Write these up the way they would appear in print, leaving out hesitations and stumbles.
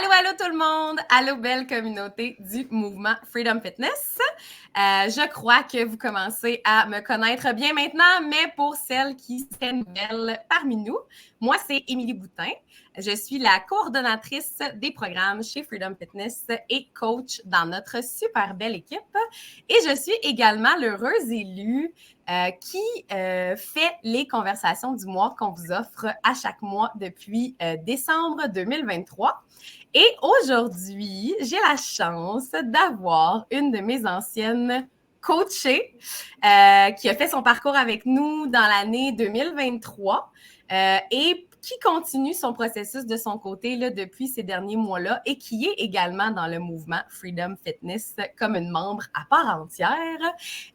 Allô tout le monde! Allô belle communauté du mouvement Freedom Fitness. Je crois que vous commencez à me connaître bien maintenant, mais pour celles qui seraient nouvelles parmi nous, moi c'est Émilie Boutin. Je suis la coordonnatrice des programmes chez Freedom Fitness et coach dans notre super belle équipe. Et je suis également l'heureuse élue qui fait les conversations du mois qu'on vous offre à chaque mois depuis décembre 2023. Et aujourd'hui, j'ai la chance d'avoir une de mes anciennes coachées qui a fait son parcours avec nous dans l'année 2023 et qui continue son processus de son côté là, depuis ces derniers mois-là et qui est également dans le mouvement Freedom Fitness comme une membre à part entière.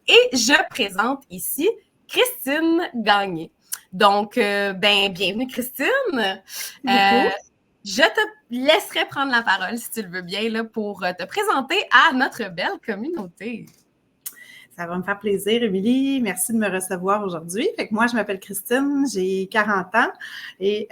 Et je présente ici Christine Gagné. Donc, bienvenue Christine. Je te laisserai prendre la parole, si tu le veux bien, là, pour te présenter à notre belle communauté. Ça va me faire plaisir, Émilie. Merci de me recevoir aujourd'hui. Fait que moi, je m'appelle Christine, j'ai 40 ans et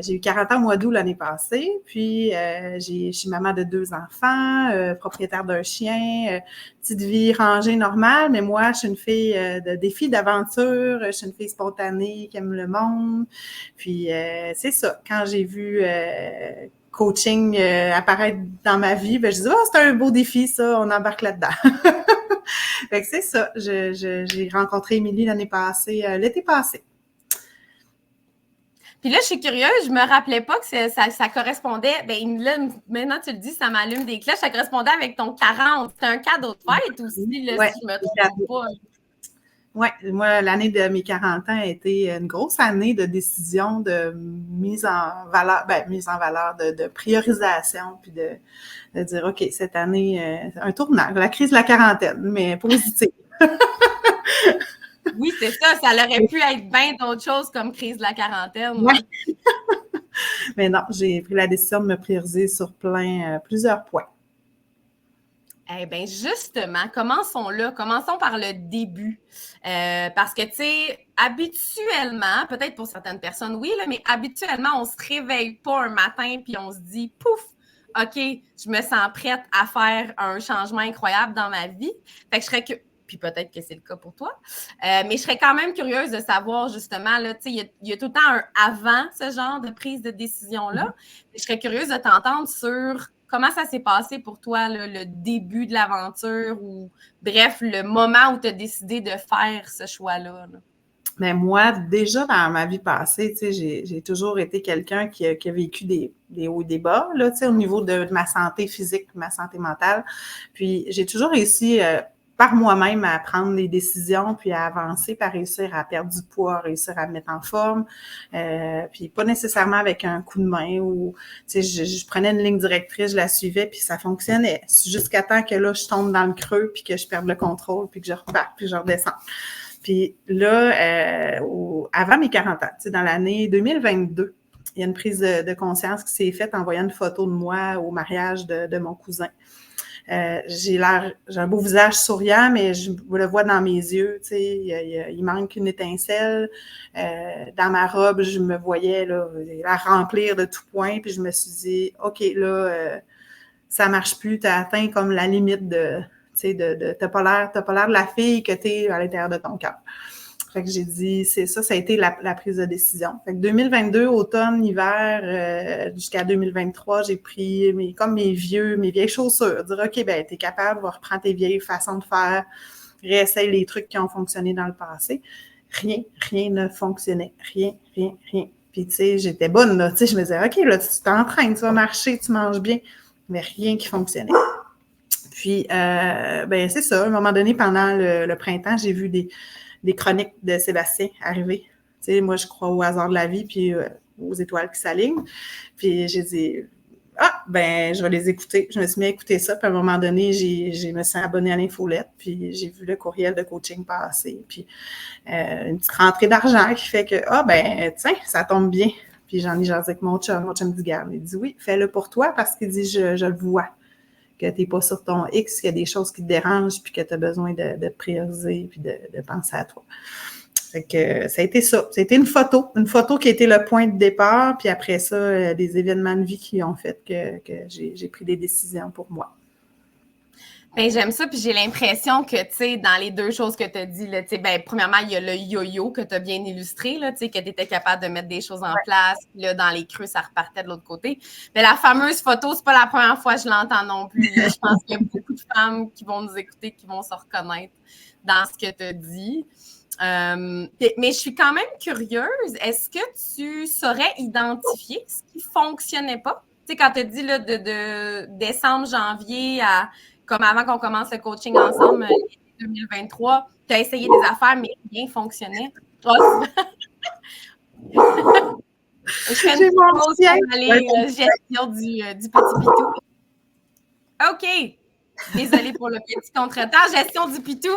j'ai eu 40 ans au mois d'août l'année passée. Puis, je suis maman de 2 enfants, propriétaire d'un chien, petite vie rangée normale. Mais moi, je suis une fille de défis, d'aventure. Je suis une fille spontanée qui aime le monde. Puis, c'est ça. Quand j'ai vu coaching apparaître dans ma vie, je disais, c'est un beau défi, ça, on embarque là-dedans. Fait que c'est ça. J'ai rencontré Émilie l'année passée, l'été passé. Puis là, je suis curieuse, je me rappelais pas que ça correspondait. Ben là, maintenant tu le dis, ça m'allume des cloches. Ça correspondait avec ton 40. C'était un cadeau de fête aussi, là, ouais, si je me trompe pas. Oui, moi, l'année de mes 40 ans a été une grosse année de décision, de mise en valeur, de priorisation, puis de dire, OK, cette année, un tournant, la crise de la quarantaine, mais positive. Oui, c'est ça. Ça aurait pu être bien d'autres choses comme crise de la quarantaine. Ouais. Mais non, j'ai pris la décision de me prioriser sur plusieurs points. Eh bien, justement, commençons là. Commençons par le début. Parce que, tu sais, habituellement, peut-être pour certaines personnes, oui, là, mais habituellement, on se réveille pas un matin puis on se dit, pouf, OK, je me sens prête à faire un changement incroyable dans ma vie. Fait que je serais puis peut-être que c'est le cas pour toi. Mais je serais quand même curieuse de savoir, justement, là, tu sais, il y a tout le temps un avant ce genre de prise de décision-là. Je serais curieuse de t'entendre sur comment ça s'est passé pour toi, là, le début de l'aventure ou, bref, le moment où tu as décidé de faire ce choix-là? Là? Mais moi, déjà dans ma vie passée, tu sais, j'ai toujours été quelqu'un qui a vécu des hauts et des bas, là, tu sais, au niveau de ma santé physique, ma santé mentale. Puis j'ai toujours réussi par moi-même à prendre des décisions, puis à avancer, puis à réussir à perdre du poids, à réussir à me mettre en forme, puis pas nécessairement avec un coup de main ou, tu sais, je prenais une ligne directrice, je la suivais, puis ça fonctionnait jusqu'à temps que là, je tombe dans le creux, puis que je perde le contrôle, puis que je repars, puis je redescends. Puis là, avant mes 40 ans, tu sais, dans l'année 2022, il y a une prise de conscience qui s'est faite en voyant une photo de moi au mariage de mon cousin. J'ai un beau visage souriant, mais je le vois dans mes yeux, tu sais, il manque une étincelle. Dans ma robe, je me voyais là, la remplir de tout point, puis je me suis dit, OK, là, ça marche plus, tu as atteint comme la limite de, tu sais, t'as pas l'air de la fille que t'es à l'intérieur de ton cœur. Fait que j'ai dit, c'est ça, ça a été la prise de décision. Fait que 2022, automne, hiver, jusqu'à 2023, j'ai pris mes vieilles chaussures. Dire, OK, ben, t'es capable, va reprendre tes vieilles façons de faire, réessaye les trucs qui ont fonctionné dans le passé. Rien ne fonctionnait. Rien. Puis, tu sais, j'étais bonne, là. Tu sais, je me disais, OK, là, tu t'entraînes, tu vas marcher, tu manges bien. Mais rien qui fonctionnait. Puis, c'est ça. À un moment donné, pendant le printemps, j'ai vu des chroniques de Sébastien arriver. Tu sais, moi, je crois au hasard de la vie, puis aux étoiles qui s'alignent. Puis, j'ai dit, je vais les écouter. Je me suis mis à écouter ça. Puis, à un moment donné, je me suis abonnée à l'infolette. Puis, j'ai vu le courriel de coaching passer. Puis, une petite rentrée d'argent qui fait que, tiens, ça tombe bien. Puis, j'en ai jasé avec mon chum. Mon chum dit, garde. Il dit, oui, fais-le pour toi parce qu'il dit, je le vois. Que tu n'es pas sur ton X, qu'il y a des choses qui te dérangent, puis que tu as besoin de te prioriser, puis de penser à toi. Fait que ça a été ça. C'était une photo qui a été le point de départ, puis après ça, des événements de vie qui ont fait que j'ai pris des décisions pour moi. Ben, j'aime ça, puis j'ai l'impression que, tu sais, dans les deux choses que tu as dit, là, tu sais, ben, premièrement, il y a le yo-yo que tu as bien illustré, là, tu sais, que tu étais capable de mettre des choses en place, puis là, dans les creux, ça repartait de l'autre côté. Mais la fameuse photo, c'est pas la première fois que je l'entends non plus, là. Je pense qu'il y a beaucoup de femmes qui vont nous écouter, qui vont se reconnaître dans ce que tu as dit. Mais je suis quand même curieuse. Est-ce que tu saurais identifier ce qui fonctionnait pas? Tu sais, quand tu as dit, là, de décembre, janvier à comme avant qu'on commence le coaching ensemble, 2023, tu as essayé des affaires, mais rien ne fonctionnait. Oh, je fais une pause pour aller gestion du petit pitou. OK. Désolée pour le petit contretemps. Gestion du pitou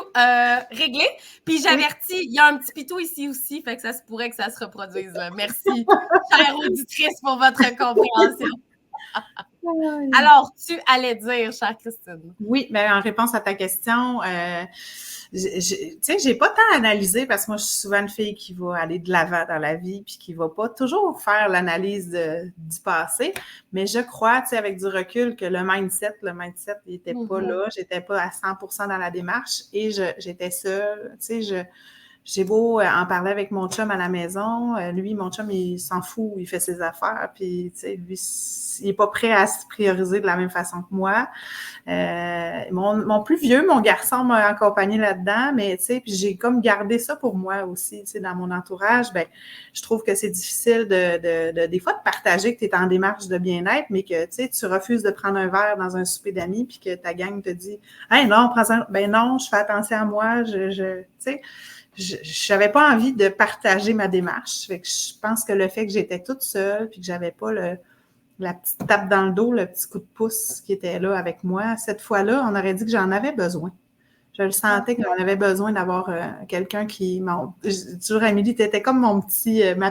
réglé. Puis j'avertis, il y a un petit pitou ici aussi, fait que ça se pourrait que ça se reproduise. Là. Merci, chère auditrice, pour votre compréhension. Alors, tu allais dire, chère Christine. Oui, mais en réponse à ta question, tu sais, j'ai pas tant analysé parce que moi, je suis souvent une fille qui va aller de l'avant dans la vie puis qui va pas toujours faire l'analyse du passé. Mais je crois, tu sais, avec du recul, que le mindset, il était pas là. J'étais pas à 100% dans la démarche et j'étais seule. Tu sais, j'ai beau en parler avec mon chum à la maison, lui, mon chum, il s'en fout, il fait ses affaires, puis, tu sais, lui, il est pas prêt à se prioriser de la même façon que moi. Mon plus vieux, mon garçon, m'a accompagné là-dedans, mais, tu sais, puis j'ai comme gardé ça pour moi aussi, tu sais, dans mon entourage. Ben, je trouve que c'est difficile des fois de partager que tu es en démarche de bien-être, mais que, tu sais, tu refuses de prendre un verre dans un souper d'amis, puis que ta gang te dit « Hey, non, prends ça. » Ben non, je fais attention à moi, tu sais, je n'avais pas envie de partager ma démarche. Fait que je pense que le fait que j'étais toute seule puis que j'avais pas la petite tape dans le dos, le petit coup de pouce qui était là avec moi, cette fois-là, on aurait dit que j'en avais besoin. Je le sentais que j'en avais besoin d'avoir quelqu'un qui... Je dis toujours, Amélie, tu étais comme ma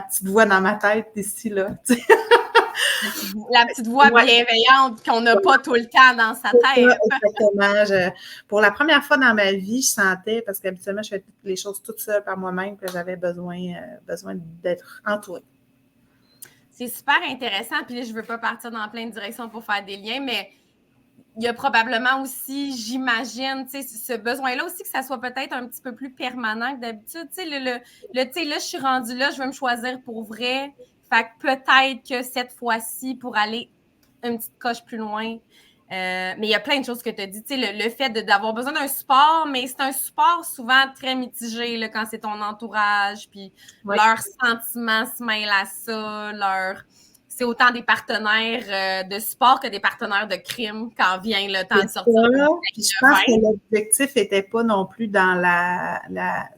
petite voix dans ma tête ici, là. La petite voix bienveillante qu'on n'a pas tout le temps dans sa tête. Exactement. Pour la première fois dans ma vie, je sentais, parce qu'habituellement, je fais les choses toute seule par moi-même, que j'avais besoin d'être entourée. C'est super intéressant. Puis là, je ne veux pas partir dans plein de directions pour faire des liens, mais il y a probablement aussi, j'imagine, ce besoin-là aussi que ça soit peut-être un petit peu plus permanent que d'habitude. Tu sais, là, je suis rendue là, je veux me choisir pour vrai. Fait que peut-être que cette fois-ci, pour aller une petite coche plus loin, mais il y a plein de choses que tu as dit. Tu sais, le fait d'avoir besoin d'un support, mais c'est un support souvent très mitigé là, quand c'est ton entourage, puis leurs sentiments se mêlent à ça, c'est autant des partenaires de sport que des partenaires de crime quand vient le temps de sortir. Je pense que l'objectif n'était pas non plus dans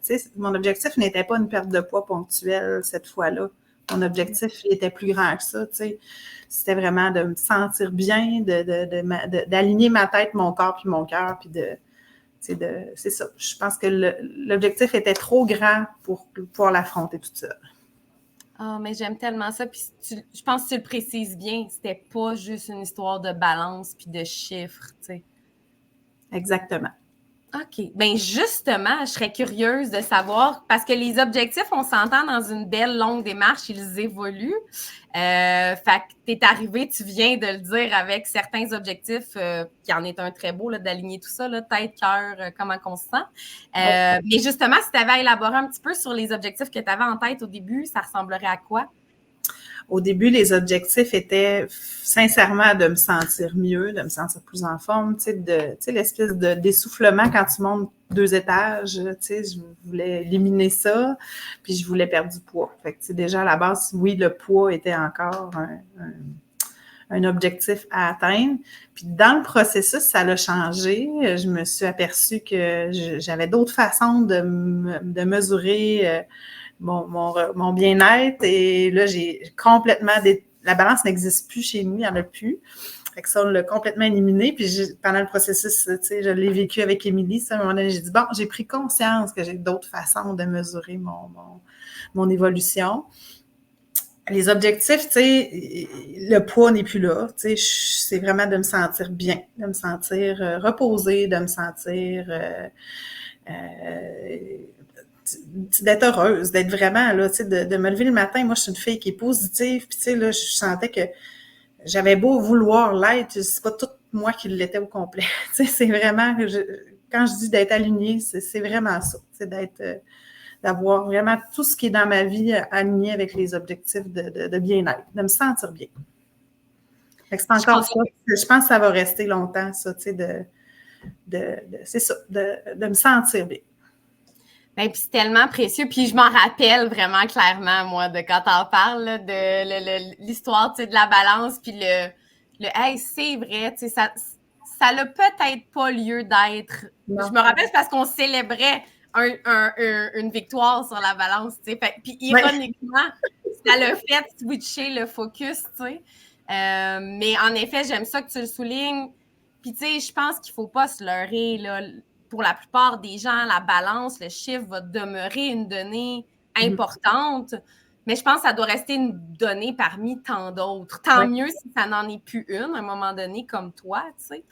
tu sais, mon objectif n'était pas une perte de poids ponctuelle cette fois-là. Mon objectif il était plus grand que ça, tu sais. C'était vraiment de me sentir bien, d'aligner ma tête, mon corps puis mon cœur, puis c'est ça. Je pense que l'objectif était trop grand pour pouvoir l'affronter toute seule. Ah, mais j'aime tellement ça. Puis je pense que tu le précises bien, c'était pas juste une histoire de balance puis de chiffres, tu sais. Exactement. OK. Bien, justement, je serais curieuse de savoir, parce que les objectifs, on s'entend dans une belle longue démarche, ils évoluent. Fait que tu es arrivé, tu viens de le dire, avec certains objectifs, qui en est un très beau, là, d'aligner tout ça, là, tête, cœur, comment on se sent. Mais justement, si tu avais à élaborer un petit peu sur les objectifs que tu avais en tête au début, ça ressemblerait à quoi? Au début, les objectifs étaient sincèrement de me sentir mieux, de me sentir plus en forme, tu sais, l'espèce d'essoufflement quand tu montes 2 étages, tu sais, je voulais éliminer ça, puis je voulais perdre du poids. Fait que, tu sais, déjà à la base, oui, le poids était encore un objectif à atteindre. Puis dans le processus, ça l'a changé. Je me suis aperçue que j'avais d'autres façons de mesurer mon bien-être. Et là, j'ai complètement... La balance n'existe plus chez nous, il n'y en a plus. Fait que ça, on l'a complètement éliminé. Puis pendant le processus, tu sais, je l'ai vécu avec Émilie. À un moment donné, j'ai dit, bon, j'ai pris conscience que j'ai d'autres façons de mesurer mon évolution. Les objectifs, tu sais, le poids n'est plus là. Tu sais, c'est vraiment de me sentir bien, de me sentir reposée, de me sentir... tu d'être heureuse, d'être vraiment, là, tu sais, de me lever le matin. Moi, je suis une fille qui est positive, puis tu sais, là, je sentais que j'avais beau vouloir l'être, c'est pas tout moi qui l'étais au complet. Tu sais, c'est vraiment, quand je dis d'être alignée, c'est vraiment ça, c'est d'avoir vraiment tout ce qui est dans ma vie aligné avec les objectifs de bien-être, de me sentir bien. Fait que c'est encore ça. Je pense que ça va rester longtemps, ça, tu sais, c'est ça, de me sentir bien. Ben, puis c'est tellement précieux. Puis je m'en rappelle vraiment clairement, moi, de quand t'en parles, là, de l'histoire, tu sais, de la balance, puis hey, c'est vrai, tu sais, ça n'a peut-être pas lieu d'être. Non. Je me rappelle, c'est parce qu'on célébrait une victoire sur la balance, tu sais. Puis ironiquement, ça l'a fait switcher le focus, tu sais. Mais en effet, j'aime ça que tu le soulignes. Puis, tu sais, je pense qu'il ne faut pas se leurrer, là. Pour la plupart des gens, la balance, le chiffre va demeurer une donnée importante, mais je pense que ça doit rester une donnée parmi tant d'autres. Tant mieux si ça n'en est plus une à un moment donné comme toi, tu sais.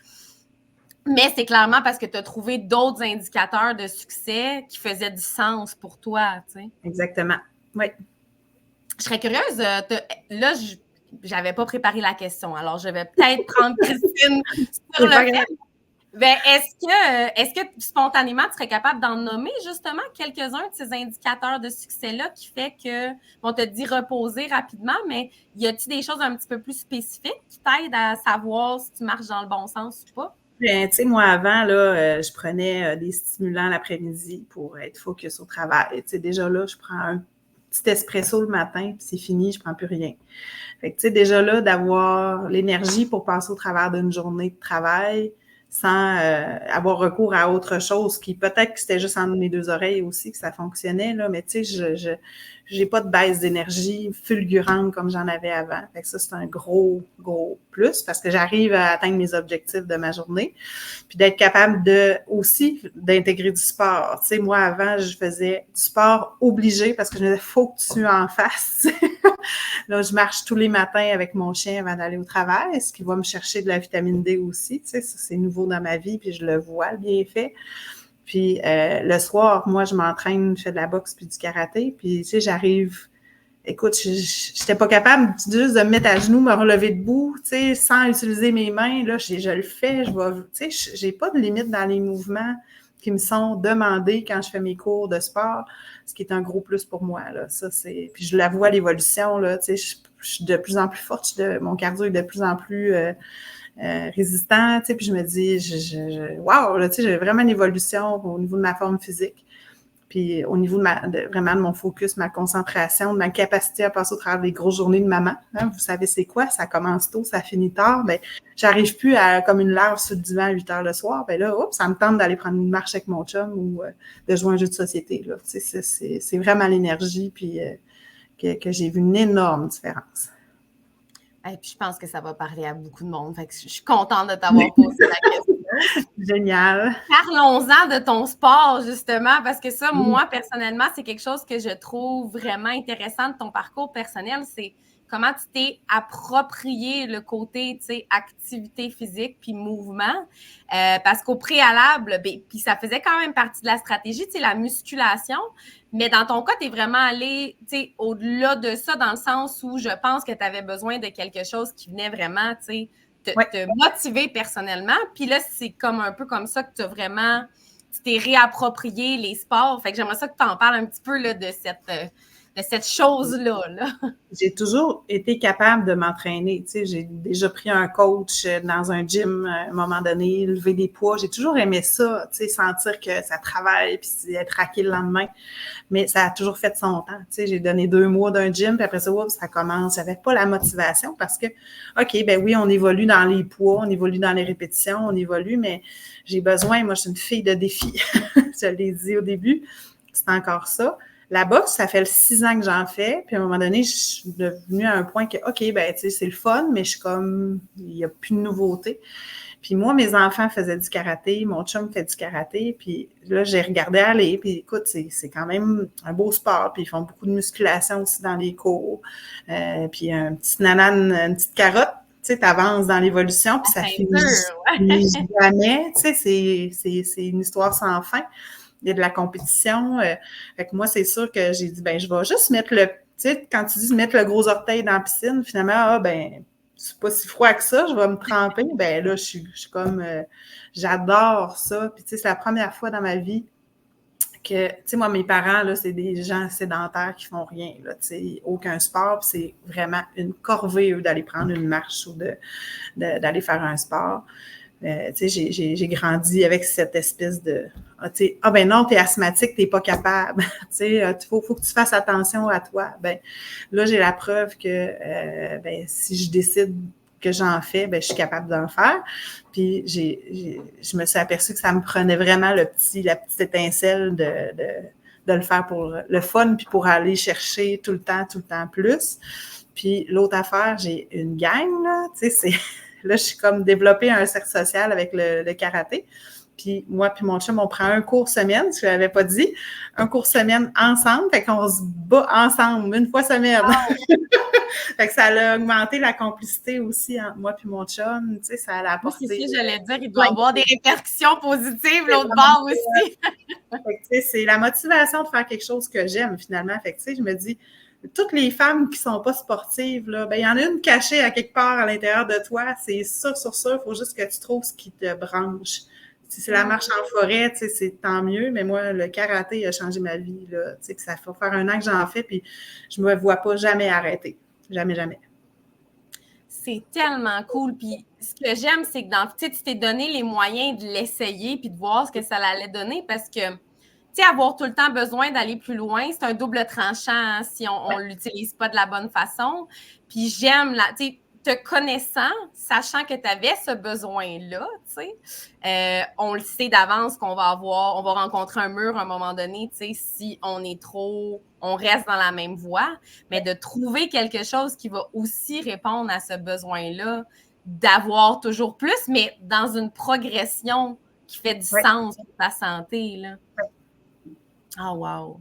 Mais c'est clairement parce que tu as trouvé d'autres indicateurs de succès qui faisaient du sens pour toi, tu sais. Exactement, oui. Je serais curieuse, là, j'avais pas préparé la question, alors je vais peut-être prendre Christine sur le fait. Ben, est-ce que spontanément, tu serais capable d'en nommer justement quelques-uns de ces indicateurs de succès-là qui fait que, on te dit reposer rapidement, mais y a-t-il des choses un petit peu plus spécifiques qui t'aident à savoir si tu marches dans le bon sens ou pas? Bien, tu sais, moi, avant, là, je prenais des stimulants l'après-midi pour être focus au travail. Tu sais, déjà là, je prends un petit espresso le matin, puis c'est fini, je prends plus rien. Fait que, tu sais, déjà là, d'avoir l'énergie pour passer au travers d'une journée de travail, sans avoir recours à autre chose qui peut-être que c'était juste en mes deux oreilles aussi que ça fonctionnait, là, mais tu sais, j'ai pas de baisse d'énergie fulgurante comme j'en avais avant. Fait que ça, c'est un gros plus parce que j'arrive à atteindre mes objectifs de ma journée. Puis d'être capable aussi d'intégrer du sport. Tu sais, moi, avant, je faisais du sport obligé parce que je me disais, faut que tu en fasses. Là, je marche tous les matins avec mon chien avant d'aller au travail, ce qui va me chercher de la vitamine D aussi. Tu sais, ça, c'est nouveau dans ma vie, puis je le vois, le bienfait. Puis le soir, moi, je m'entraîne, je fais de la boxe puis du karaté. Puis, tu sais, j'arrive... Écoute, je n'étais pas capable juste de me mettre à genoux, me relever debout, tu sais, sans utiliser mes mains. Là, je le fais, tu sais, j'ai pas de limite dans les mouvements qui me sont demandés quand je fais mes cours de sport, ce qui est un gros plus pour moi, là. Ça, c'est... Puis je la vois, l'évolution, là, tu sais, je suis de plus en plus forte, mon cardio est de plus en plus résistant, tu sais, puis je me dis, wow, là, tu sais, j'ai vraiment une évolution au niveau de ma forme physique. Puis au niveau vraiment de mon focus, ma concentration, de ma capacité à passer au travers des grosses journées de maman. Hein, vous savez c'est quoi? Ça commence tôt, ça finit tard. Bien, j'arrive plus à comme une larve sur le divan à 8 heures le soir. Bien là, ça me tente d'aller prendre une marche avec mon chum ou de jouer à un jeu de société. Là. Tu sais, c'est vraiment l'énergie puis que j'ai vu une énorme différence. Et puis je pense que ça va parler à beaucoup de monde. Fait que je suis contente de t'avoir posé la question. Génial. Parlons-en de ton sport, justement, parce que ça, moi, personnellement, c'est quelque chose que je trouve vraiment intéressant de ton parcours personnel. C'est comment tu t'es approprié le côté, tu sais, activité physique puis mouvement. Parce qu'au préalable, puis ça faisait quand même partie de la stratégie, tu sais, la musculation. Mais dans ton cas, tu es vraiment allé, tu sais, au-delà de ça, dans le sens où je pense que tu avais besoin de quelque chose qui venait vraiment, tu sais, te motiver personnellement. Puis là, c'est comme un peu comme ça que tu as vraiment, tu t'es réapproprié les sports. Fait que j'aimerais ça que tu en parles un petit peu là, de cette chose-là. Là. J'ai toujours été capable de m'entraîner. Tu sais, j'ai déjà pris un coach dans un gym à un moment donné, lever des poids. J'ai toujours aimé ça, tu sais, sentir que ça travaille puis être raqué le lendemain. Mais ça a toujours fait son temps. Tu sais, j'ai donné 2 mois d'un gym puis après ça, ça commence. J'avais pas la motivation parce que, OK, ben oui, on évolue dans les poids, on évolue dans les répétitions, on évolue, mais j'ai besoin, moi, je suis une fille de défi. Je l'ai dit au début, c'est encore ça. La boxe, ça fait 6 ans que j'en fais. Puis à un moment donné, je suis devenue à un point que, OK, ben tu sais, c'est le fun, mais je suis comme, il n'y a plus de nouveauté. Puis moi, mes enfants faisaient du karaté, mon chum fait du karaté. Puis là, j'ai regardé aller. Puis écoute, c'est quand même un beau sport. Puis ils font beaucoup de musculation aussi dans les cours. Puis un petit nanane, une petite carotte. Tu sais, t'avances dans l'évolution, puis ça finit jamais. Tu sais, c'est une histoire sans fin. il y a de la compétition. Fait que moi, c'est sûr que j'ai dit, ben je vais juste mettre tu sais, quand tu dis mettre le gros orteil dans la piscine, finalement, c'est pas si froid que ça, je vais me tremper. Ben là, je suis comme, j'adore ça. Puis tu sais, c'est la première fois dans ma vie que, tu sais, moi, mes parents, là, c'est des gens sédentaires qui font rien, là, tu sais, aucun sport, puis c'est vraiment une corvée, eux, d'aller prendre une marche ou d'aller faire un sport. Tu sais, j'ai grandi avec cette espèce de, tu sais, ben non, t'es asthmatique, t'es pas capable, tu sais, faut que tu fasses attention à toi. Ben là, j'ai la preuve que, si je décide que j'en fais, ben je suis capable d'en faire. Puis je me suis aperçue que ça me prenait vraiment la petite étincelle de le faire pour le fun, puis pour aller chercher tout le temps plus. Puis l'autre affaire, j'ai une gang, là, tu sais, là, je suis comme développée un cercle social avec le karaté. Puis moi puis mon chum, on prend un cours semaine, je ne l'avais pas dit, un cours semaine ensemble, fait qu'on se bat ensemble une fois semaine. Wow. Fait que ça a augmenté la complicité aussi entre moi puis mon chum, tu sais, ça a apporté... Oui, c'est ça, j'allais dire, il doit y avoir des répercussions positives l'autre bord aussi. Fait que, tu sais, c'est la motivation de faire quelque chose que j'aime finalement. Fait que, tu sais, je me dis, toutes les femmes qui sont pas sportives, là, ben, il y en a une cachée à quelque part à l'intérieur de toi, c'est sûr, il faut juste que tu trouves ce qui te branche. Si c'est la marche en forêt, tu sais, c'est tant mieux, mais moi, le karaté a changé ma vie, là, tu sais, que ça fait faire 1 an que j'en fais, puis je me vois pas jamais arrêter. Jamais, jamais. C'est tellement cool, puis ce que j'aime, c'est que tu t'es donné les moyens de l'essayer puis de voir ce que ça allait donner, parce que tu sais, avoir tout le temps besoin d'aller plus loin, c'est un double tranchant, hein, si on l'utilise pas de la bonne façon. Puis j'aime, tu sais, te connaissant, sachant que tu avais ce besoin-là, tu sais, on le sait d'avance qu'on va rencontrer un mur à un moment donné, tu sais, si on reste dans la même voie, mais de trouver quelque chose qui va aussi répondre à ce besoin-là, d'avoir toujours plus, mais dans une progression qui fait du sens pour ta santé, là. Ah, wow!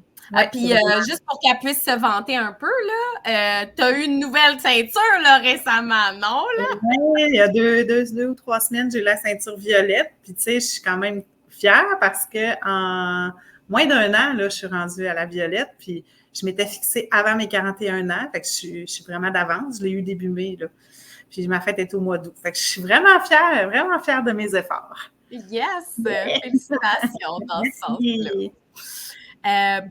Puis, juste pour qu'elle puisse se vanter un peu, là, tu as eu une nouvelle ceinture là, récemment, non? Oui, il y a deux ou 3 semaines, j'ai eu la ceinture violette. Puis, tu sais, je suis quand même fière parce qu'en moins d'1 an, là, je suis rendue à la violette. Puis, je m'étais fixée avant mes 41 ans. Fait que je suis vraiment d'avance. Je l'ai eu début mai, là. Puis, ma fête est au mois d'août. Fait que je suis vraiment fière de mes efforts. Yes! Félicitations dans ce sens-là.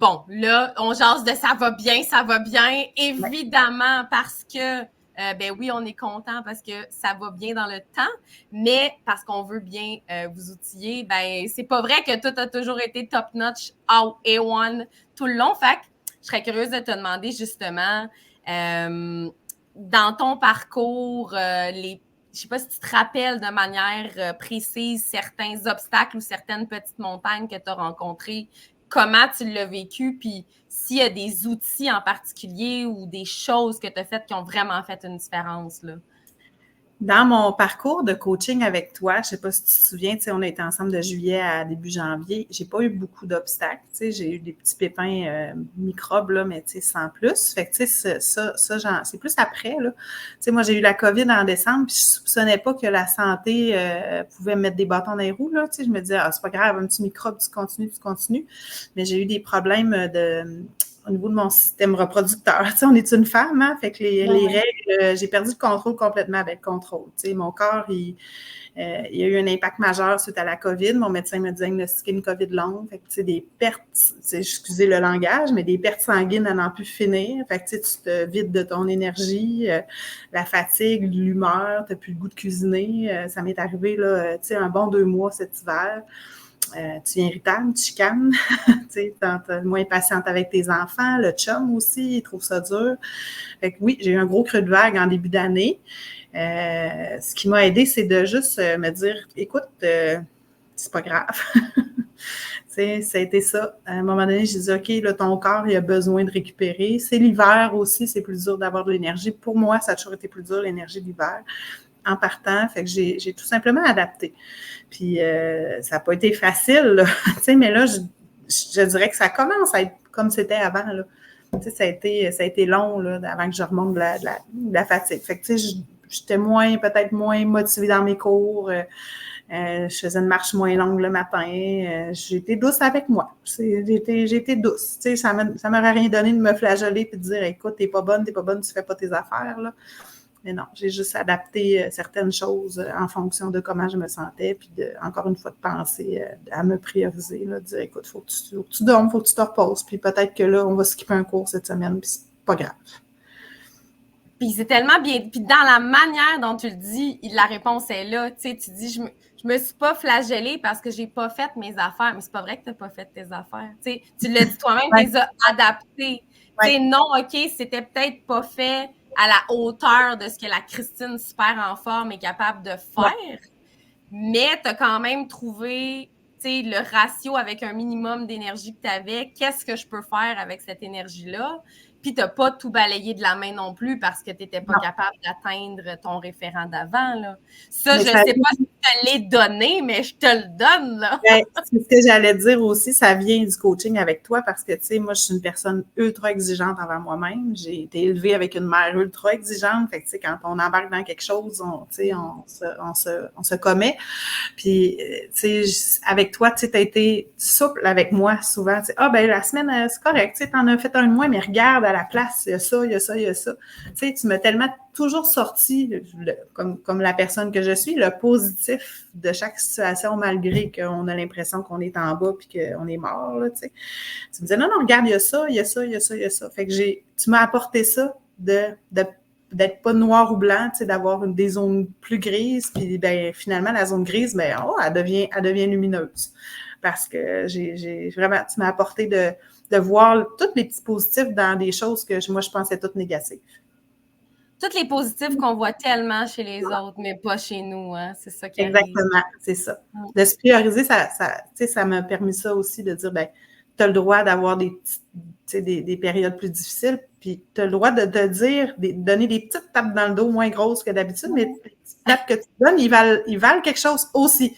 Bon, là, on jase de ça va bien, évidemment, parce que, ben oui, on est content parce que ça va bien dans le temps, mais parce qu'on veut bien vous outiller, ben c'est pas vrai que tout a toujours été top-notch, A1 tout le long. Fait que je serais curieuse de te demander justement, dans ton parcours, je sais pas si tu te rappelles de manière précise certains obstacles ou certaines petites montagnes que tu as rencontrées, comment tu l'as vécu, puis s'il y a des outils en particulier ou des choses que tu as faites qui ont vraiment fait une différence, là. Dans mon parcours de coaching avec toi, je ne sais pas si tu te souviens, tu sais, on a été ensemble de juillet à début janvier. J'ai pas eu beaucoup d'obstacles, tu sais, j'ai eu des petits pépins microbes, là, mais tu sais, sans plus. Fait que, tu sais, ça c'est plus après, là. Tu sais, moi, j'ai eu la COVID en décembre, puis je soupçonnais pas que la santé pouvait me mettre des bâtons dans les roues, là. Tu sais, je me disais, c'est pas grave, un petit microbe, tu continues. Mais j'ai eu des problèmes au niveau de mon système reproducteur. Tu sais, on est une femme, hein? Fait que les règles, j'ai perdu le contrôle complètement avec le contrôle. Tu sais, mon corps, il y a eu un impact majeur suite à la COVID. Mon médecin m'a diagnostiqué une COVID longue. Fait que, tu sais, des pertes, excusez le langage, mais des pertes sanguines à n'en plus finir. Fait que, tu sais, tu te vides de ton énergie, la fatigue, l'humeur, tu n'as plus le goût de cuisiner. Ça m'est arrivé, là, tu sais, un bon 2 mois cet hiver. Tu viens irritable, tu chicanes, tu es moins patiente avec tes enfants, le chum aussi, il trouve ça dur. Fait que oui, j'ai eu un gros creux de vague en début d'année. Ce qui m'a aidé, c'est de juste me dire, écoute, c'est pas grave. Ça a été ça. À un moment donné, j'ai dit, OK, là, ton corps, il a besoin de récupérer. C'est l'hiver aussi, c'est plus dur d'avoir de l'énergie. Pour moi, ça a toujours été plus dur, l'énergie d'hiver. En partant, fait que j'ai tout simplement adapté. Puis ça n'a pas été facile, tu sais, mais là, je dirais que ça commence à être comme c'était avant, là. Tu sais, ça a été long, là, avant que je remonte de la fatigue. Fait que, tu sais, j'étais peut-être moins motivée dans mes cours. Je faisais une marche moins longue le matin. J'ai été douce avec moi. J'ai été douce. Tu sais, ça m'aurait rien donné de me flageller et de dire, écoute, t'es pas bonne, tu fais pas tes affaires, là. Mais non, j'ai juste adapté certaines choses en fonction de comment je me sentais, puis encore une fois, de penser à me prioriser, là, de dire, écoute, faut que tu dormes, faut que tu te reposes, puis peut-être que là, on va skipper un cours cette semaine, puis c'est pas grave. Puis c'est tellement bien. Puis dans la manière dont tu le dis, la réponse est là. Tu sais, tu dis, je me suis pas flagellée parce que j'ai pas fait mes affaires. Mais c'est pas vrai que t'as pas fait tes affaires. Tu sais, tu l'as dit toi-même, tu les as adaptées. Tu sais, non, OK, c'était peut-être pas fait à la hauteur de ce que la Christine super en forme est capable de faire. Mais tu as quand même trouvé, tu sais, le ratio avec un minimum d'énergie que tu avais. Qu'est-ce que je peux faire avec cette énergie-là? Puis tu n'as pas tout balayé de la main non plus parce que tu n'étais pas capable d'atteindre ton référent d'avant, là. Ça, je ne sais pas si je te l'ai donné, mais je te le donne, là. C'est ce que j'allais dire aussi, ça vient du coaching avec toi parce que, tu sais, moi, je suis une personne ultra exigeante envers moi-même. J'ai été élevée avec une mère ultra exigeante. Fait que, tu sais, quand on embarque dans quelque chose, on se commet. Puis, tu sais, avec toi, tu sais, t'as été souple avec moi souvent. Tu sais, ben la semaine, c'est correct, tu sais, t'en as fait un de moins, mais regarde à la place, il y a ça, il y a ça, il y a ça. Tu sais, tu m'as tellement toujours sorti, comme la personne que je suis, le positif de chaque situation, malgré qu'on a l'impression qu'on est en bas puis qu'on est mort, là, tu sais. Tu me disais, non, regarde, il y a ça, il y a ça, il y a ça, il y a ça. Fait que tu m'as apporté ça d'être pas noir ou blanc, tu sais, d'avoir des zones plus grises, puis ben finalement, la zone grise, ben, elle devient lumineuse. Parce que j'ai vraiment, tu m'as apporté de voir tous les petits positifs dans des choses que moi, je pensais toutes négatives. Tous les positifs qu'on voit tellement chez les autres, mais pas chez nous, hein? C'est ça qui arrive. Exactement, c'est ça. De se prioriser, ça m'a permis ça aussi, de dire, ben, tu as le droit d'avoir des périodes plus difficiles, puis tu as le droit de te dire, de donner des petites tapes dans le dos moins grosses que d'habitude, mais les petites tapes que tu donnes, ils valent quelque chose aussi.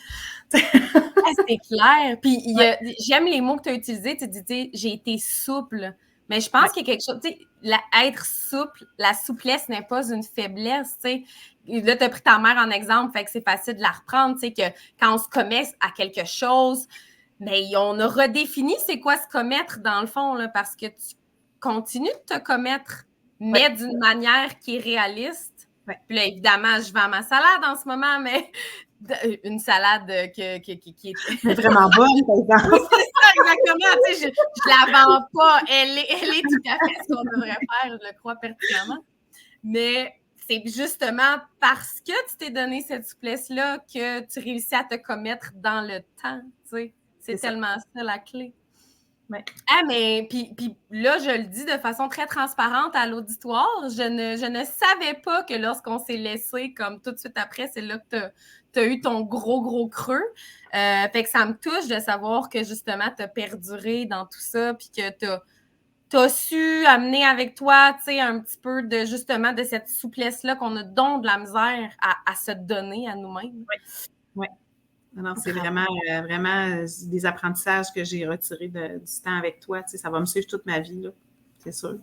C'est clair. Puis j'aime les mots que tu as utilisés. Tu dis, j'ai été souple. Mais je pense qu'il y a quelque chose, tu sais, être souple, la souplesse n'est pas une faiblesse, tu sais. Là, tu as pris ta mère en exemple, fait que c'est facile de la reprendre, tu sais, que quand on se commet à quelque chose, mais on a redéfini c'est quoi se commettre dans le fond, là, parce que tu continues de te commettre, mais d'une manière qui est réaliste. Puis là, évidemment, je vends ma salade en ce moment, mais une salade qui est vraiment bonne, par exemple. Oui, c'est ça, exactement. Tu sais, je la vends pas. Elle est tout à fait ce qu'on devrait faire, je le crois pertinemment. Mais c'est justement parce que tu t'es donné cette souplesse-là que tu réussis à te commettre dans le temps. Tu sais. C'est tellement ça la clé. Ouais. Ah, mais puis là, je le dis de façon très transparente à l'auditoire, je ne savais pas que lorsqu'on s'est laissé, comme tout de suite après, c'est là que tu as eu ton gros creux. Fait que ça me touche de savoir que justement, tu as perduré dans tout ça, puis que tu as su amener avec toi, tu sais, un petit peu de justement de cette souplesse-là qu'on a donc de la misère à se donner à nous-mêmes. Oui. Non, c'est vraiment des apprentissages que j'ai retirés du temps avec toi. Tu sais, ça va me suivre toute ma vie, là. C'est sûr.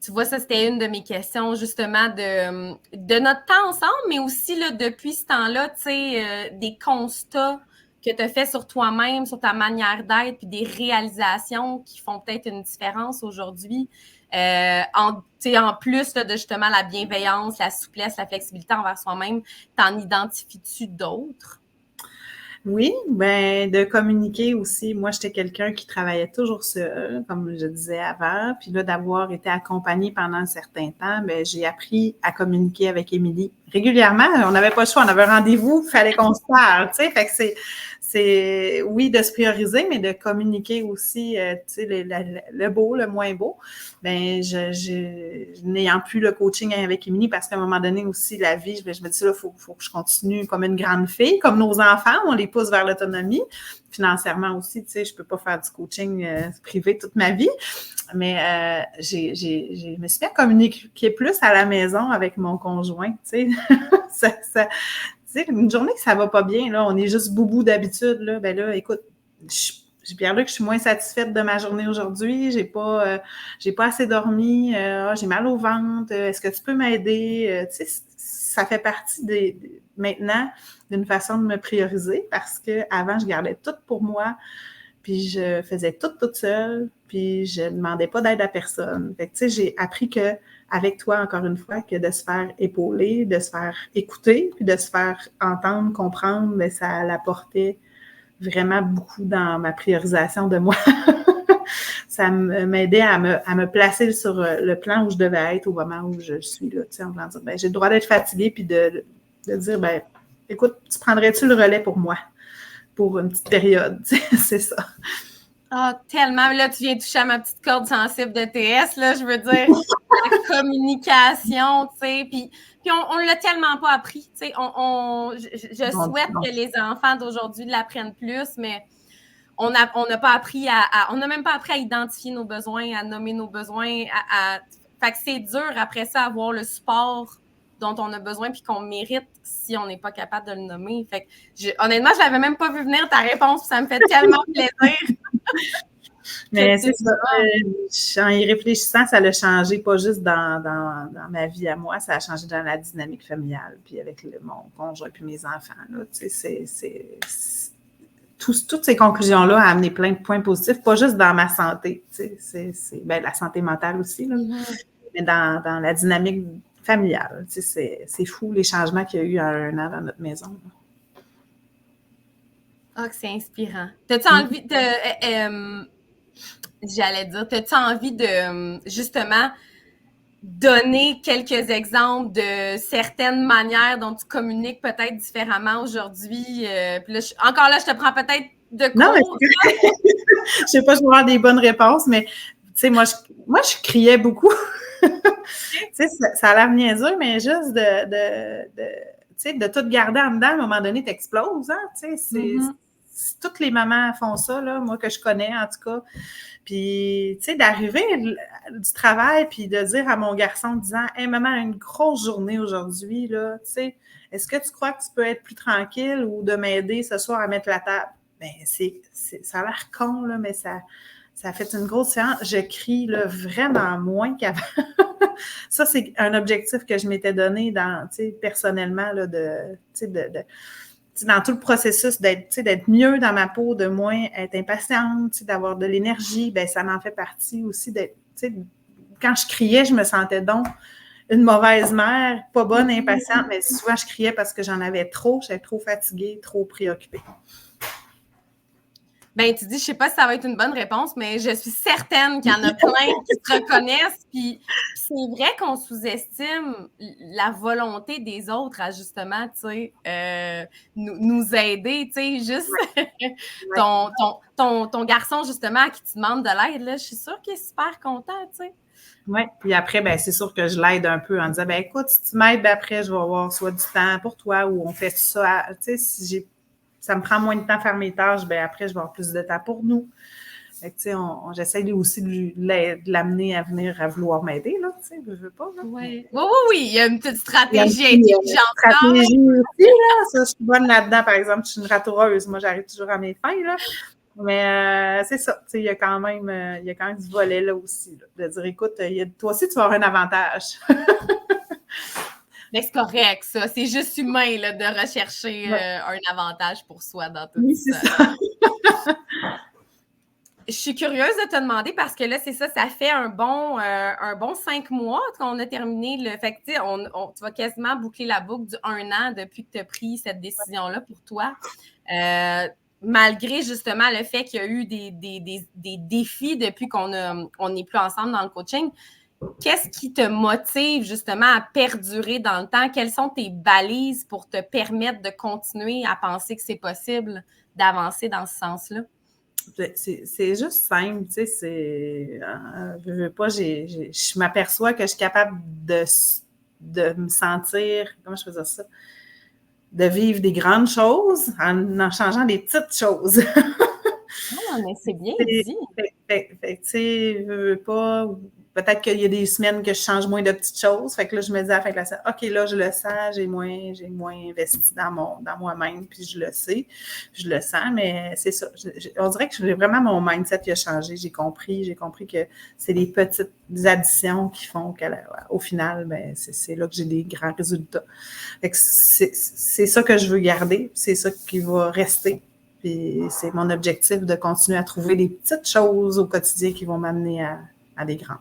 Tu vois, ça, c'était une de mes questions, justement, de notre temps ensemble, mais aussi, là, depuis ce temps-là, tu sais, des constats que tu as fait sur toi-même, sur ta manière d'être, puis des réalisations qui font peut-être une différence aujourd'hui. En plus là, de justement la bienveillance, la souplesse, la flexibilité envers soi-même, t'en identifies-tu d'autres? Oui, ben de communiquer aussi. Moi, j'étais quelqu'un qui travaillait toujours seul, comme je disais avant. Puis là, d'avoir été accompagnée pendant un certain temps, ben j'ai appris à communiquer avec Émilie régulièrement. On n'avait pas le choix, on avait un rendez-vous, il fallait qu'on se parle, tu sais. Fait que c'est oui, de se prioriser, mais de communiquer aussi, tu sais, le beau, le moins beau. Ben, n'ayant plus le coaching avec Émilie, parce qu'à un moment donné aussi, la vie, je me dis, là, faut que je continue comme une grande fille, comme nos enfants, on les pousse vers l'autonomie. Financièrement aussi, tu sais, je peux pas faire du coaching privé toute ma vie. Mais je me suis fait communiquer plus à la maison avec mon conjoint, tu sais. Une journée que ça va pas bien, là, on est juste boubou d'habitude, là, ben là, écoute, Pierre-Luc, je suis moins satisfaite de ma journée aujourd'hui, j'ai pas assez dormi, j'ai mal au ventre, est-ce que tu peux m'aider? Tu sais, ça fait partie maintenant d'une façon de me prioriser parce qu'avant, je gardais tout pour moi, puis je faisais tout toute seule, puis je ne demandais pas d'aide à personne. Fait que, tu sais, j'ai appris avec toi, encore une fois, que de se faire épauler, de se faire écouter, puis de se faire entendre, comprendre, mais ça l'apportait vraiment beaucoup dans ma priorisation de moi. Ça m'aidait à me placer sur le plan où je devais être au moment où je suis là, tu sais, en voulant dire, ben, j'ai le droit d'être fatiguée, puis de dire, ben, écoute, tu prendrais-tu le relais pour moi, pour une petite période, c'est ça. Ah, tellement. Là, tu viens toucher à ma petite corde sensible de TS, là, je veux dire, la communication, tu sais, puis on l'a tellement pas appris, tu sais, je souhaite que les enfants d'aujourd'hui l'apprennent plus, mais on n'a pas appris on n'a même pas appris à identifier nos besoins, à nommer nos besoins, fait que c'est dur après ça avoir le support dont on a besoin puis qu'on mérite si on n'est pas capable de le nommer. Fait que honnêtement, je l'avais même pas vu venir ta réponse, puis ça me fait tellement plaisir. Mais c'est ça, en y réfléchissant, ça l'a changé, pas juste dans ma vie à moi, ça a changé dans la dynamique familiale, puis avec mon conjoint puis mes enfants. Là, tu sais, toutes ces conclusions-là ont amené plein de points positifs, pas juste dans ma santé, tu sais, ben, la santé mentale aussi, là, mais dans la dynamique familiale. Tu sais, c'est fou les changements qu'il y a eu en un an dans notre maison. Ah, que c'est inspirant. T'as-tu envie de... j'allais dire, t'as-tu envie de, justement, donner quelques exemples de certaines manières dont tu communiques peut-être différemment aujourd'hui? Puis là, encore là, je te prends peut-être de cours. Non, mais je sais pas, je vais avoir des bonnes réponses, mais tu sais, moi, je criais beaucoup. Tu sais, ça a l'air niaiseux, mais juste de tout garder en dedans, à un moment donné, t'exploses, hein? Tu sais, toutes les mamans font ça, là, moi que je connais, en tout cas. Puis, tu sais, d'arriver du travail, puis de dire à mon garçon, disant, « Hey, maman a une grosse journée aujourd'hui, là, tu sais, est-ce que tu crois que tu peux être plus tranquille ou de m'aider ce soir à mettre la table? » Bien, ça a l'air con, là, mais ça a fait une grosse séance. Je crie là, vraiment moins qu'avant. Ça, c'est un objectif que je m'étais donné personnellement, là, dans tout le processus d'être mieux dans ma peau, de moins être impatiente, d'avoir de l'énergie. Bien, ça m'en fait partie aussi. Quand je criais, je me sentais donc une mauvaise mère, pas bonne, impatiente, mais souvent je criais parce que j'en avais trop, j'étais trop fatiguée, trop préoccupée. Ben, tu dis, je sais pas si ça va être une bonne réponse, mais je suis certaine qu'il y en a plein qui se reconnaissent. Puis c'est vrai qu'on sous-estime la volonté des autres à justement, tu sais, nous aider, tu sais, juste ton garçon, justement, à qui tu demandes de l'aide, là, je suis sûre qu'il est super content, tu sais. Oui, puis après, ben c'est sûr que je l'aide un peu en disant, ben écoute, si tu m'aides, ben après, je vais avoir soit du temps pour toi ou on fait ça, tu sais, si ça me prend moins de temps à faire mes tâches, bien après, je vais avoir plus de temps pour nous. Fait que, tu sais, j'essaie aussi de l'amener à venir à vouloir m'aider, là, tu sais, je veux pas, là. Oui, il y a une petite stratégie intelligente. Stratégie aussi, là, ça, je suis bonne là-dedans, par exemple, je suis une ratoureuse, moi, j'arrive toujours à mes fins, là. Mais c'est ça, tu sais, il y a quand même du volet, là, aussi, là, de dire, écoute, toi aussi, tu vas avoir un avantage. Mais c'est correct, ça. C'est juste humain là, de rechercher un avantage pour soi dans tout ça. Je suis curieuse de te demander parce que là, c'est ça fait un bon 5 mois qu'on a terminé le. Fait que, tu sais, tu vas quasiment boucler la boucle du 1 an depuis que tu as pris cette décision-là pour toi. Malgré justement le fait qu'il y a eu des défis depuis qu'on n'est plus ensemble dans le coaching. Qu'est-ce qui te motive justement à perdurer dans le temps? Quelles sont tes balises pour te permettre de continuer à penser que c'est possible d'avancer dans ce sens-là? C'est juste simple, tu sais, je veux pas, je m'aperçois que je suis capable de me sentir, comment je faisais ça? De vivre des grandes choses en changeant des petites choses. Ah, mais c'est bien dit. Tu sais, je veux pas... Peut-être qu'il y a des semaines que je change moins de petites choses. Fait que là, je me dis à la fin de la semaine, OK, là, je le sens, j'ai moins investi dans moi-même, puis je le sais, je le sens, mais c'est ça. On dirait que vraiment mon mindset qui a changé. J'ai compris que c'est des petites additions qui font qu'au final, ben, c'est là que j'ai des grands résultats. Fait que c'est ça que je veux garder, c'est ça qui va rester. Puis c'est mon objectif de continuer à trouver des petites choses au quotidien qui vont m'amener à des grands.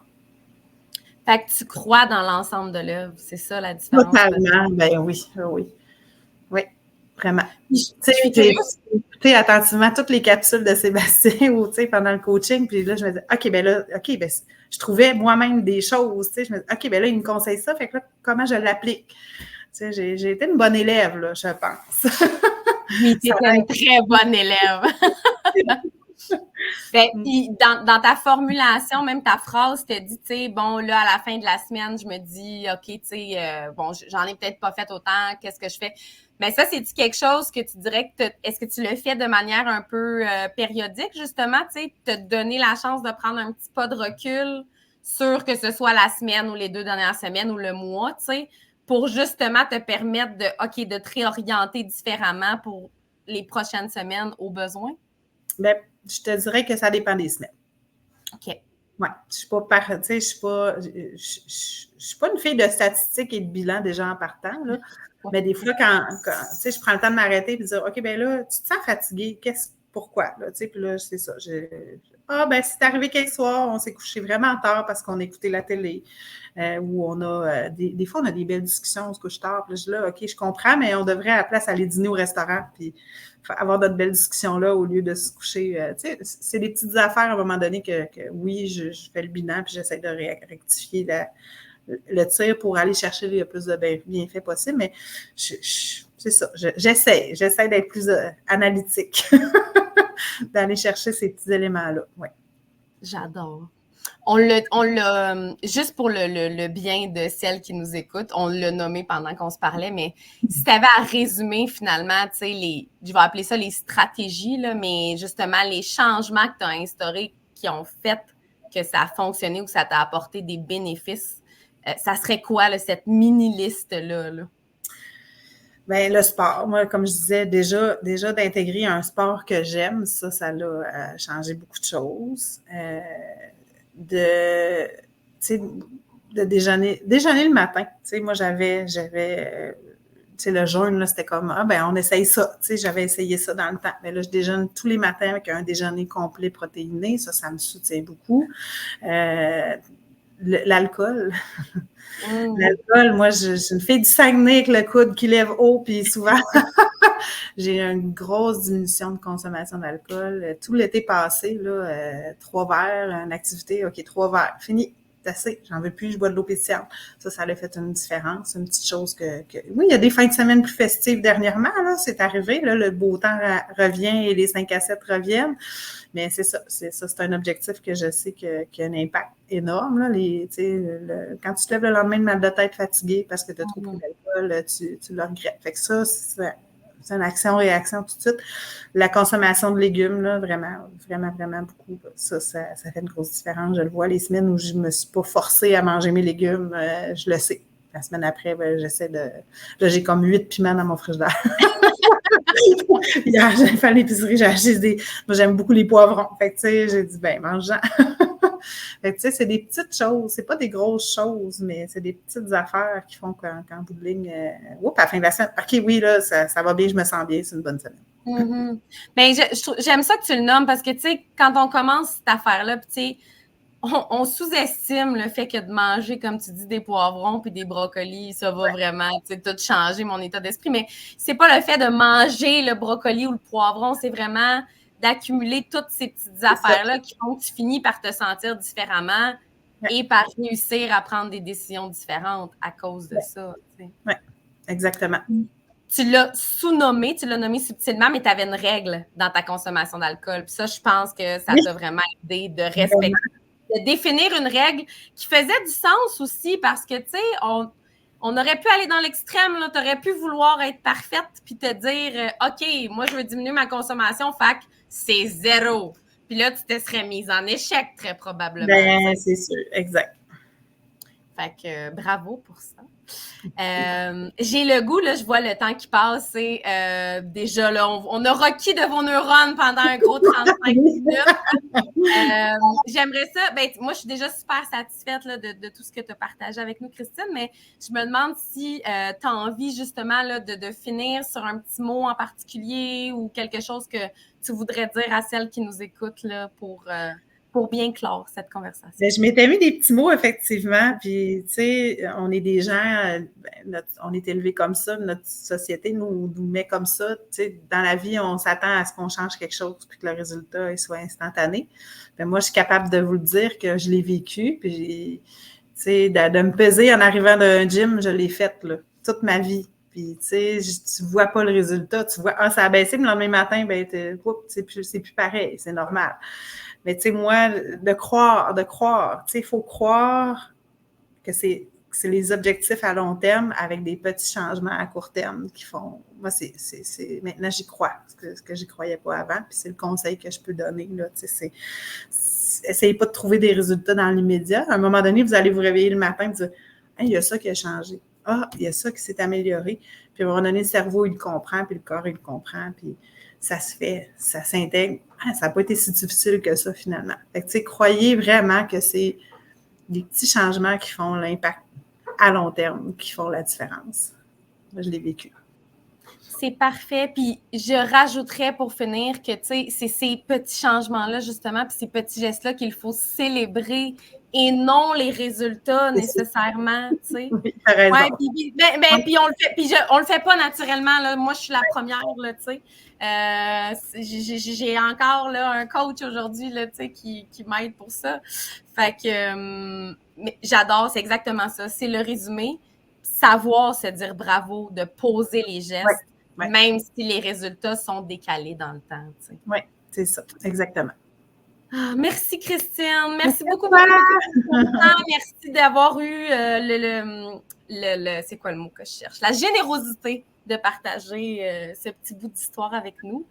Fait que tu crois dans l'ensemble de l'œuvre, c'est ça la différence? Totalement, ben oui. Oui, vraiment. Tu sais, j'ai écouté attentivement toutes les capsules de Sébastien ou, tu sais, pendant le coaching, puis là, je me disais, OK, ben je trouvais moi-même des choses, tu sais, je me disais, OK, ben là, il me conseille ça, fait que là, comment je l'applique? Tu sais, j'ai été une bonne élève, là, je pense. Oui, tu étais une très bonne élève. Ben, puis dans ta formulation, même ta phrase te dit, tu sais, bon, là, à la fin de la semaine, je me dis, OK, tu sais, bon, j'en ai peut-être pas fait autant, qu'est-ce que je fais? Mais ça, c'est-tu quelque chose que tu dirais est-ce que tu le fais de manière un peu périodique, justement, tu sais, te donner la chance de prendre un petit pas de recul sur que ce soit la semaine ou les 2 dernières semaines ou le mois, tu sais, pour justement te permettre de te réorienter différemment pour les prochaines semaines aux besoins? Ben, je te dirais que ça dépend des semaines. OK. Ouais, je suis pas je suis pas une fille de statistiques et de bilan déjà en partant, là. Mais des fois, quand tu sais, je prends le temps de m'arrêter et de dire, OK, ben là, tu te sens fatigué, pourquoi, là, tu sais, puis là, c'est ça, ben, c'est arrivé quelque soir, on s'est couché vraiment tard parce qu'on écoutait la télé, ou on a, des fois, on a des belles discussions, on se couche tard, puis là, OK, je comprends, mais on devrait à la place aller dîner au restaurant, puis avoir d'autres belles discussions-là au lieu de se coucher. Tu sais, c'est des petites affaires à un moment donné que oui, je fais le bilan, puis j'essaie de rectifier le tir pour aller chercher le plus de bienfaits possible, mais c'est ça, j'essaie d'être plus analytique, d'aller chercher ces petits éléments-là. Ouais. J'adore. On l'a, juste pour le bien de celles qui nous écoutent, on l'a nommé pendant qu'on se parlait, mais si tu avais à résumer finalement, tu sais, je vais appeler ça les stratégies, là, mais justement les changements que tu as instaurés qui ont fait que ça a fonctionné ou que ça t'a apporté des bénéfices, ça serait quoi, là, cette mini-liste-là? Là? Bien, le sport, moi, comme je disais, déjà d'intégrer un sport que j'aime, ça a changé beaucoup de choses. De déjeuner le matin. Tu sais, moi, j'avais tu sais, le jeûne, là, c'était comme, ben, on essaye ça. Tu sais, j'avais essayé ça dans le temps. Mais là, je déjeune tous les matins avec un déjeuner complet protéiné. Ça me soutient beaucoup. L'alcool. L'alcool, moi, je suis une fille du Saguenay avec le coude qui lève haut, puis souvent, j'ai une grosse diminution de consommation d'alcool. Tout l'été passé, là, 3 verres, une activité, OK, 3 verres, fini, c'est assez, j'en veux plus, je bois de l'eau pétillante. Ça a fait une différence, une petite chose oui, il y a des fins de semaine plus festives dernièrement, là, c'est arrivé, là, le beau temps revient et les 5 à 7 reviennent. Mais c'est ça, c'est un objectif que je sais qui a un impact énorme. Là, quand tu te lèves le lendemain de mal de tête fatigué parce que tu as trop pris d'alcool, tu le regrettes. Fait que ça, c'est une action-réaction tout de suite. La consommation de légumes, là, vraiment, vraiment, vraiment beaucoup. Ça fait une grosse différence. Je le vois, les semaines où je ne me suis pas forcée à manger mes légumes, je le sais. La semaine après, ben, j'essaie de... Là, j'ai comme 8 piments dans mon frigidaire. Hier, j'ai fait à l'épicerie, j'ai acheté moi, j'aime beaucoup les poivrons. Fait que, tu sais, j'ai dit, ben, mange-en. Fait que, tu sais, c'est des petites choses. C'est pas des grosses choses, mais c'est des petites affaires qui font qu'en bout de ligne, à la fin de la semaine, OK, oui, là, ça va bien, je me sens bien, c'est une bonne semaine. Mm-hmm. Ben, j'aime ça que tu le nommes parce que, tu sais, quand on commence cette affaire-là, tu sais, on sous-estime le fait que de manger, comme tu dis, des poivrons puis des brocolis, ça va vraiment, tu sais, tout changer mon état d'esprit. Mais c'est pas le fait de manger le brocoli ou le poivron, c'est vraiment d'accumuler toutes ces petites affaires-là qui font que tu finis par te sentir différemment et par réussir à prendre des décisions différentes à cause de ça. Oui, exactement. Tu l'as sous-nommé, tu l'as nommé subtilement, mais tu avais une règle dans ta consommation d'alcool. Puis ça, je pense que ça t'a vraiment aidé de respecter. De définir une règle qui faisait du sens aussi parce que, tu sais, on aurait pu aller dans l'extrême, tu aurais pu vouloir être parfaite puis te dire OK, moi, je veux diminuer ma consommation, fait que c'est 0. Puis là, tu te serais mise en échec, très probablement. Ben, c'est sûr, exact. Fait que bravo pour ça. J'ai le goût, là, je vois le temps qui passe. Et, déjà, là, on a requis de vos neurones pendant un gros 35 minutes. J'aimerais ça. Ben, moi, je suis déjà super satisfaite là, de tout ce que tu as partagé avec nous, Christine, mais je me demande si tu as envie justement là, de finir sur un petit mot en particulier ou quelque chose que tu voudrais dire à celles qui nous écoutent là, pour bien clore cette conversation. Bien, je m'étais mis des petits mots, effectivement, puis, tu sais, on est des gens, on est élevés comme ça, notre société nous met comme ça, tu sais, dans la vie, on s'attend à ce qu'on change quelque chose, puis que le résultat il soit instantané. Bien, moi, je suis capable de vous le dire que je l'ai vécu, puis, tu sais, de me peser en arrivant d'un gym, je l'ai fait, là, toute ma vie. Puis, tu sais, tu vois pas le résultat, tu vois, ça a baissé, mais le lendemain matin, ben, c'est plus pareil, c'est normal. Mais tu sais, moi, de croire, tu sais, il faut croire que c'est les objectifs à long terme avec des petits changements à court terme qui font. Moi, maintenant, j'y crois, ce que j'y croyais pas avant, puis c'est le conseil que je peux donner, là, tu sais, essayez pas de trouver des résultats dans l'immédiat. À un moment donné, vous allez vous réveiller le matin et vous dire, hey, il y a ça qui a changé. Ah, il y a ça qui s'est amélioré. Puis à un moment donné, le cerveau, il le comprend, puis le corps, il le comprend, puis ça se fait, ça s'intègre. Ah, ça n'a pas été si difficile que ça, finalement. Fait que, tu sais, croyez vraiment que c'est des petits changements qui font l'impact à long terme, qui font la différence. Moi, je l'ai vécu. C'est parfait. Puis je rajouterais pour finir que, tu sais, c'est ces petits changements-là, justement, puis ces petits gestes-là qu'il faut célébrer et non les résultats nécessairement, tu sais. Oui, t'as raison. Ouais, puis on le fait, on le fait pas naturellement, là. Moi, je suis la première, là, tu sais. J'ai encore, là, un coach aujourd'hui, là, tu sais, qui m'aide pour ça. Fait que, mais j'adore, c'est exactement ça. C'est le résumé. Savoir se dire bravo, de poser les gestes. Ouais. Même si les résultats sont décalés dans le temps. Tu sais. Oui, c'est ça, exactement. Ah, merci Christine, merci beaucoup pour ton temps, merci d'avoir eu c'est quoi le mot que je cherche? La générosité de partager ce petit bout d'histoire avec nous.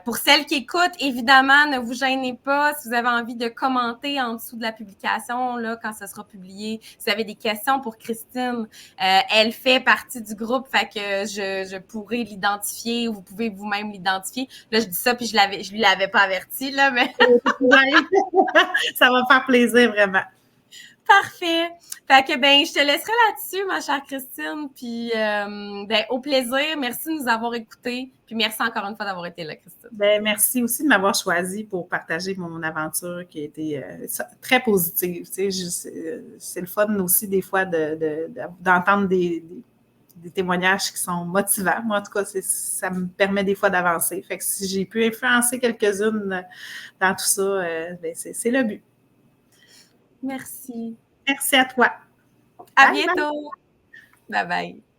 Pour celles qui écoutent, évidemment, ne vous gênez pas. Si vous avez envie de commenter en dessous de la publication, là, quand ça sera publié, si vous avez des questions pour Christine, elle fait partie du groupe, fait que je pourrais l'identifier ou vous pouvez vous-même l'identifier. Là, je dis ça, puis je lui l'avais pas averti, là, mais... Ça va faire plaisir, vraiment. Parfait. Fait que, ben, je te laisserai là-dessus, ma chère Christine. Puis, ben, au plaisir. Merci de nous avoir écoutés. Puis, merci encore une fois d'avoir été là, Christine. Ben, merci aussi de m'avoir choisi pour partager mon aventure qui a été très positive. Tu sais, c'est le fun aussi, des fois, d'entendre des témoignages qui sont motivants. Moi, en tout cas, ça me permet des fois d'avancer. Fait que si j'ai pu influencer quelques-unes dans tout ça, ben, c'est le but. Merci. Merci à toi. À bientôt. Bye bye.